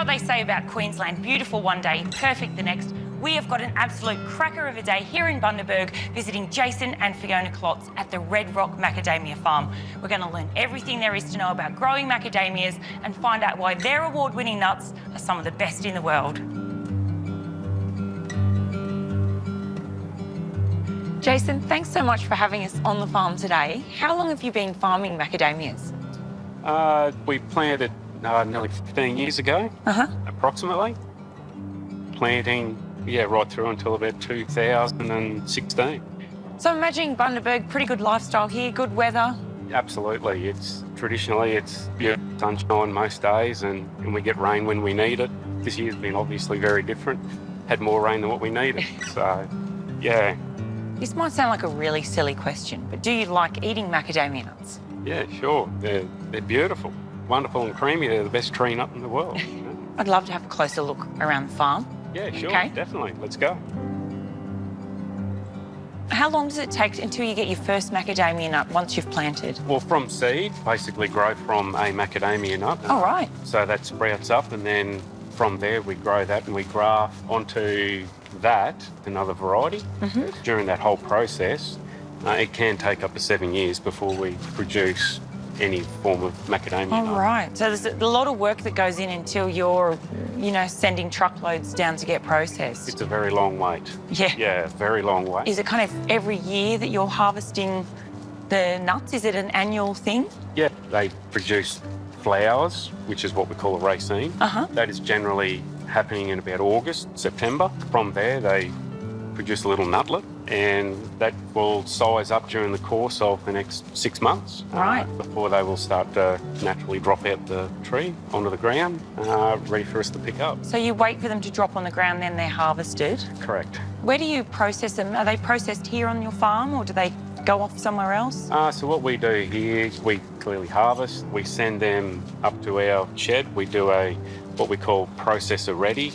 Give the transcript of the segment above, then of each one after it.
what they say about Queensland, beautiful one day, perfect the next. We have got an absolute cracker of a day here in Bundaberg visiting Jason and Fiona Klotz at the Red Rock Macadamia farm. We're going to learn everything there is to know about growing macadamias and find out why their award-winning nuts are some of the best in the world. Jason, thanks so much for having us on the farm today. How long have you been farming macadamias? We planted nearly 15 years ago, approximately. Planting, right through until about 2016. So I'm imagining Bundaberg, pretty good lifestyle here, good weather. Absolutely. It's traditionally beautiful sunshine most days and we get rain when we need it. This year's been obviously very different. Had more rain than what we needed. So, yeah. This might sound like a really silly question, but do you like eating macadamia nuts? Yeah, sure. They're beautiful. Wonderful and creamy. They're the best tree nut in the world. I'd love to have a closer look around the farm. Yeah, sure, okay. Definitely. Let's go. How long does it take until you get your first macadamia nut once you've planted? Well, from seed, basically grow from a macadamia nut. Oh, right. So that sprouts up and then from there we grow that and we graft onto that, another variety. During that whole process, it can take up to 7 years before we produce any form of macadamia nut. Oh, right. So there's a lot of work that goes in until you're, sending truckloads down to get processed. It's a very long wait. Yeah. Yeah, very long wait. Is it kind of every year that you're harvesting the nuts? Is it an annual thing? Yeah, they produce flowers, which is what we call a raceme. That is generally happening in about August, September. From there, they produce a little nutlet, and that will size up during the course of the next 6 months. Right. Before they will start to naturally drop out the tree onto the ground, ready for us to pick up. So you wait for them to drop on the ground, then they're harvested? Correct. Where do you process them? Are they processed here on your farm, or do they go off somewhere else? So what we do here, we clearly harvest. We send them up to our shed. We do what we call processor ready.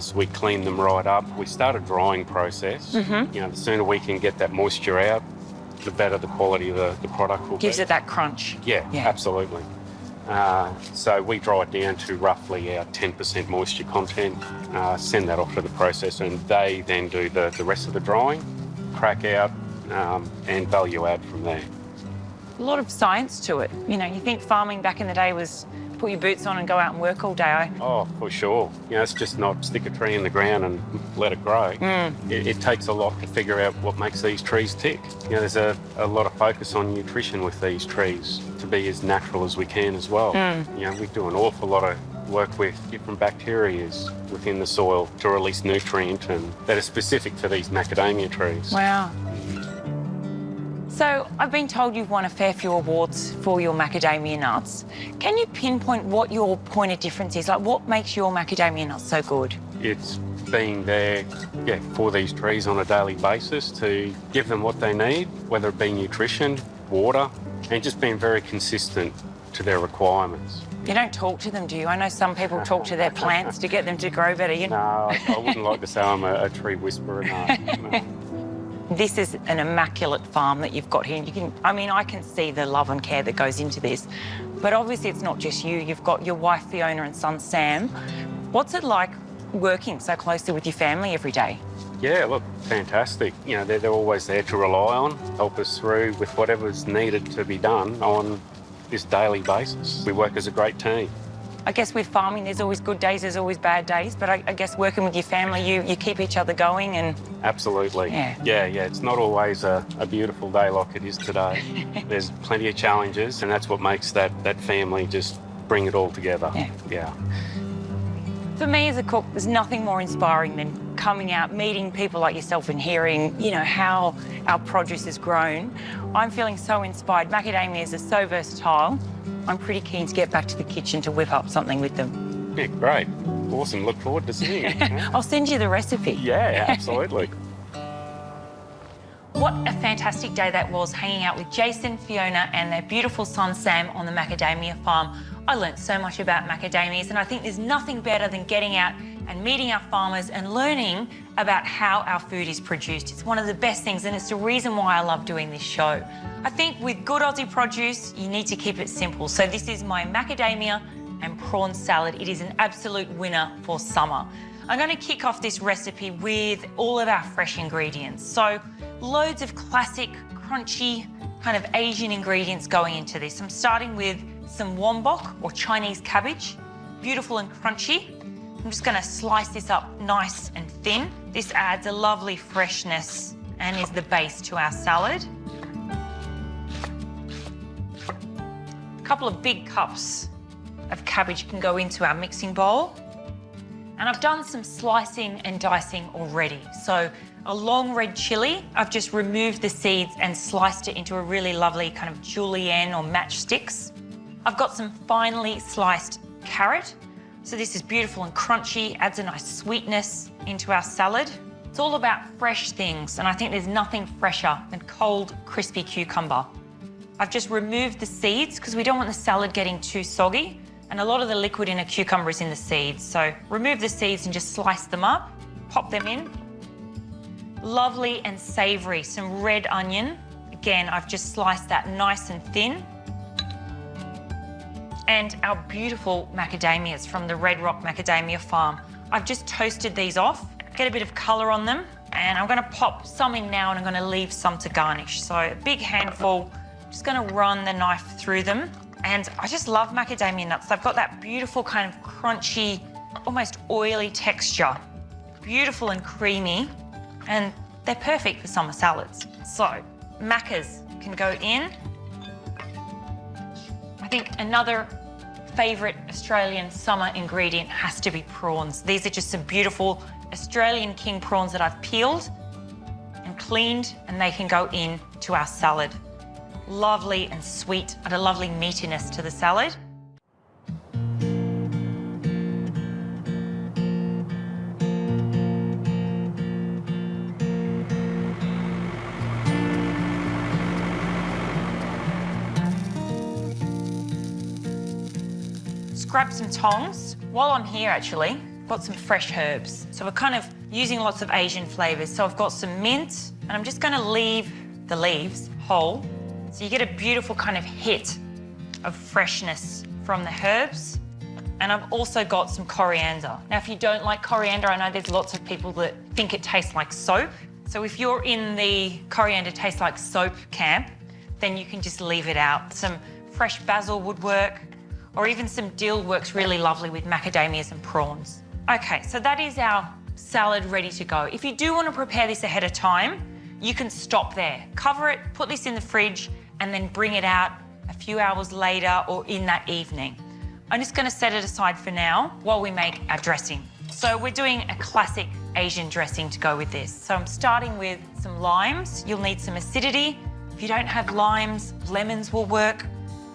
So we clean them right up. We start a drying process. The sooner we can get that moisture out, the better the quality of the product will be. Gives it that crunch. Yeah, absolutely. So we dry it down to roughly our 10% moisture content, send that off to the processor, and they then do the rest of the drying, crack out, and value add from there. A lot of science to it. You think farming back in the day was put your boots on and go out and work all day. Oh, for sure. It's just not stick a tree in the ground and let it grow. It takes a lot to figure out what makes these trees tick. There's a lot of focus on nutrition with these trees to be as natural as we can as well. We do an awful lot of work with different bacteria within the soil to release nutrient and that are specific to these macadamia trees. Wow. So I've been told you've won a fair few awards for your macadamia nuts. Can you pinpoint what your point of difference is? Like, what makes your macadamia nuts so good? It's being there for these trees on a daily basis to give them what they need, whether it be nutrition, water, and just being very consistent to their requirements. You don't talk to them, do you? I know some people talk to their plants to get them to grow better. No, I wouldn't like to say I'm a tree whisperer, no. This is an immaculate farm that you've got here. I can see the love and care that goes into this. But obviously it's not just you. You've got your wife, Fiona, and son, Sam. What's it like working so closely with your family every day? Yeah, look, fantastic. They're always there to rely on, help us through with whatever's needed to be done on this daily basis. We work as a great team. I guess with farming, there's always good days, there's always bad days, but I guess working with your family, you keep each other going and... Absolutely. Yeah. It's not always a beautiful day like it is today. There's plenty of challenges, and that's what makes that family just bring it all together. Yeah. For me as a cook, there's nothing more inspiring than coming out, meeting people like yourself and hearing, how our produce has grown. I'm feeling so inspired. Macadamias are so versatile. I'm pretty keen to get back to the kitchen to whip up something with them. Yeah, great. Awesome. Look forward to seeing it. I'll send you the recipe. Yeah, absolutely. What a fantastic day that was, hanging out with Jason, Fiona and their beautiful son Sam on the macadamia farm. I learnt so much about macadamias, and I think there's nothing better than getting out and meeting our farmers and learning about how our food is produced. It's one of the best things, and it's the reason why I love doing this show. I think with good Aussie produce, you need to keep it simple. So this is my macadamia and prawn salad. It is an absolute winner for summer. I'm going to kick off this recipe with all of our fresh ingredients. So loads of classic, crunchy, kind of Asian ingredients going into this. I'm starting with some wombok or Chinese cabbage, beautiful and crunchy. I'm just going to slice this up nice and thin. This adds a lovely freshness and is the base to our salad. A couple of big cups of cabbage can go into our mixing bowl. And I've done some slicing and dicing already. So a long red chilli, I've just removed the seeds and sliced it into a really lovely kind of julienne or matchsticks. I've got some finely sliced carrot. So this is beautiful and crunchy, adds a nice sweetness into our salad. It's all about fresh things, and I think there's nothing fresher than cold, crispy cucumber. I've just removed the seeds because we don't want the salad getting too soggy, and a lot of the liquid in a cucumber is in the seeds. So remove the seeds and just slice them up, pop them in. Lovely and savoury, some red onion. Again, I've just sliced that nice and thin. And our beautiful macadamias from the Red Rock Macadamia farm. I've just toasted these off, get a bit of colour on them, and I'm going to pop some in now and I'm going to leave some to garnish. So a big handful, just going to run the knife through them. And I just love macadamia nuts. They've got that beautiful kind of crunchy, almost oily texture. Beautiful and creamy, and they're perfect for summer salads. So macas can go in. I think another favourite Australian summer ingredient has to be prawns. These are just some beautiful Australian king prawns that I've peeled and cleaned, and they can go in to our salad. Lovely and sweet, and a lovely meatiness to the salad. Grab some tongs. While I'm here, actually, I've got some fresh herbs. So we're kind of using lots of Asian flavours. So I've got some mint, and I'm just going to leave the leaves whole. So you get a beautiful kind of hit of freshness from the herbs. And I've also got some coriander. Now, if you don't like coriander, I know there's lots of people that think it tastes like soap. So if you're in the coriander tastes like soap camp, then you can just leave it out. Some fresh basil would work, or even some dill works really lovely with macadamias and prawns. Okay, so that is our salad ready to go. If you do want to prepare this ahead of time, you can stop there. Cover it, put this in the fridge, and then bring it out a few hours later or in that evening. I'm just going to set it aside for now while we make our dressing. So we're doing a classic Asian dressing to go with this. So I'm starting with some limes. You'll need some acidity. If you don't have limes, lemons will work.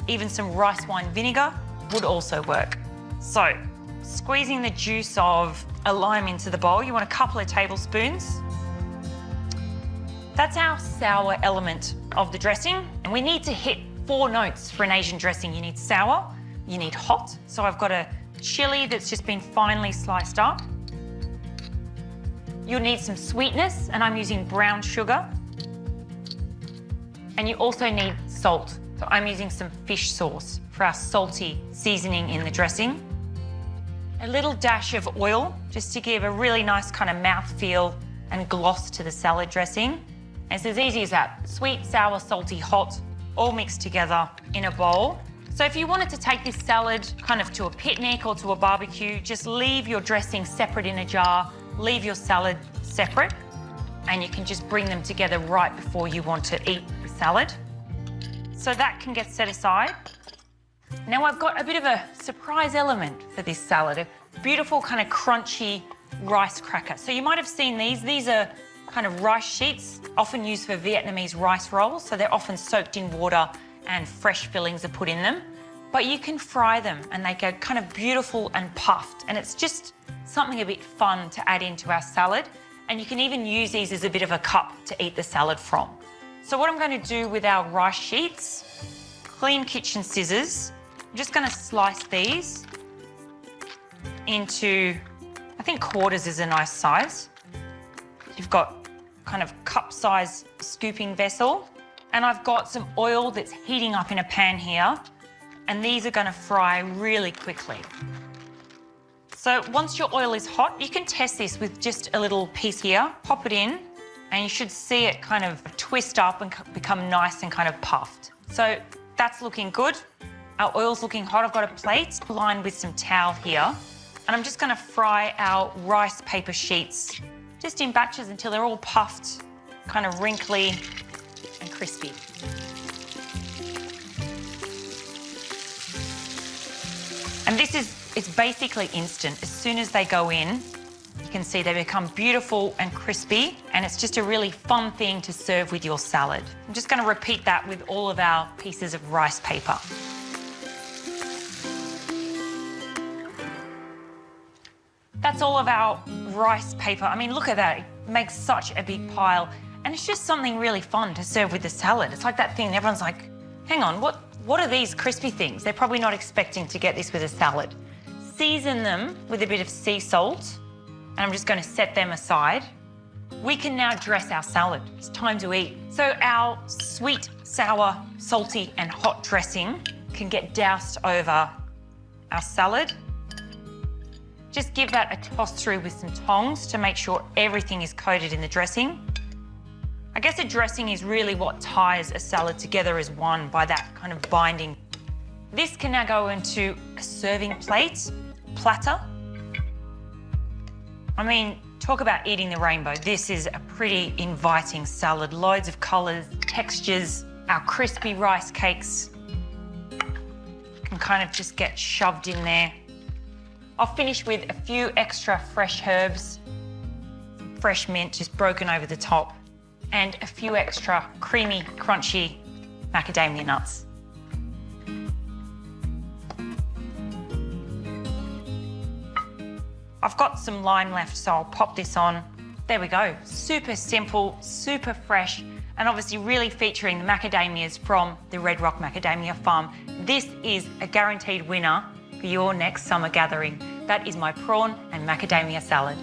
Even some rice wine vinegar would also work. So, squeezing the juice of a lime into the bowl, you want a couple of tablespoons. That's our sour element of the dressing, and we need to hit 4 notes for an Asian dressing. You need sour, you need hot. So I've got a chili that's just been finely sliced up. You'll need some sweetness, and I'm using brown sugar. And you also need salt. So I'm using some fish sauce for our salty seasoning in the dressing. A little dash of oil, just to give a really nice kind of mouthfeel and gloss to the salad dressing. And it's as easy as that. Sweet, sour, salty, hot, all mixed together in a bowl. So if you wanted to take this salad kind of to a picnic or to a barbecue, just leave your dressing separate in a jar, leave your salad separate, and you can just bring them together right before you want to eat the salad. So that can get set aside. Now I've got a bit of a surprise element for this salad, a beautiful kind of crunchy rice cracker. So you might have seen these. These are kind of rice sheets, often used for Vietnamese rice rolls. So they're often soaked in water and fresh fillings are put in them. But you can fry them and they go kind of beautiful and puffed. And it's just something a bit fun to add into our salad. And you can even use these as a bit of a cup to eat the salad from. So what I'm going to do with our rice sheets, clean kitchen scissors, I'm just going to slice these into, I think quarters is a nice size. You've got kind of cup-size scooping vessel, and I've got some oil that's heating up in a pan here. and these are going to fry really quickly. So once your oil is hot, you can test this with just a little piece here. Pop it in, and you should see it kind of twist up and become nice and kind of puffed. So that's looking good. Our oil's looking hot. I've got a plate lined with some towel here, and I'm just going to fry our rice paper sheets just in batches until they're all puffed, kind of wrinkly and crispy. And it's basically instant. As soon as they go in, you can see they become beautiful and crispy, and it's just a really fun thing to serve with your salad. I'm just going to repeat that with all of our pieces of rice paper. That's all of our rice paper. I mean, look at that. It makes such a big pile, and it's just something really fun to serve with the salad. It's like that thing, everyone's like, hang on, what are these crispy things? They're probably not expecting to get this with a salad. Season them with a bit of sea salt, and I'm just going to set them aside. We can now dress our salad. It's time to eat. So our sweet, sour, salty, and hot dressing can get doused over our salad. Just give that a toss through with some tongs to make sure everything is coated in the dressing. I guess a dressing is really what ties a salad together as one by that kind of binding. This can now go into a serving plate, platter. I mean, talk about eating the rainbow. This is a pretty inviting salad. Loads of colours, textures. Our crispy rice cakes can kind of just get shoved in there. I'll finish with a few extra fresh herbs, fresh mint just broken over the top, and a few extra creamy, crunchy macadamia nuts. I've got some lime left, so I'll pop this on. There we go. Super simple, super fresh, and obviously really featuring the macadamias from the Red Rock Macadamia Farm. This is a guaranteed winner for your next summer gathering. That is my prawn and macadamia salad.